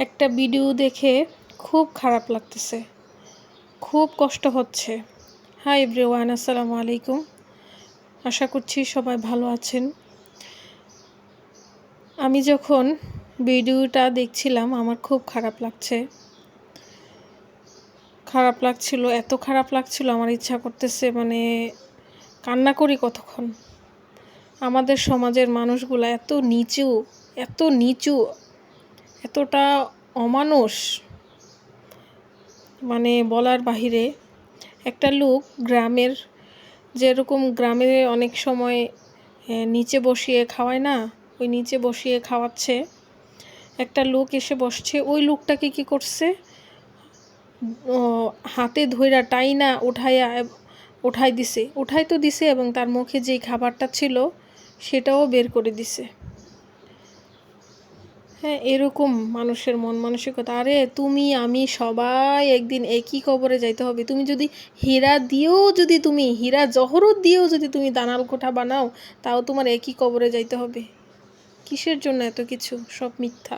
একটা ভিডিও দেখে খুব খারাপ লাগতেছে, খুব কষ্ট হচ্ছে। হাই এভরিওয়ান, আসসালামু আলাইকুম। আশা করছি সবাই ভালো আছেন। আমি যখন ভিডিওটা দেখছিলাম আমার খুব খারাপ লাগছিল, এত খারাপ লাগছিল আমার ইচ্ছা করতেছে কান্না করি কতক্ষণ। আমাদের সমাজের মানুষগুলো এত নিচু, এতটা অমানুষ, বলার বাহিরে। একটা লোক যেরকম গ্রামে অনেক সময় নিচে বসিয়ে খাওয়ায় না, ওই নিচে বসিয়ে খাওয়াচ্ছে। একটা লোক এসে বসছে, ওই লোকটাকে কি করছে, হাতে ধইরা টাইনা উঠাই তো দিছে এবং তার মুখে যেই খাবারটা ছিল সেটাও বের করে দিছে। হ্যাঁ, এরকম মানুষের মন মানসিকতা। আরে তুমি আমি সবাই একদিন একই কবরে যাইতে হবে। তুমি যদি হীরা জহরত দিয়েও যদি তুমি দালান কোঠা বানাও, তাও তোমার একই কবরে যাইতে হবে। কিসের জন্য এত কিছু? সব মিথ্যা।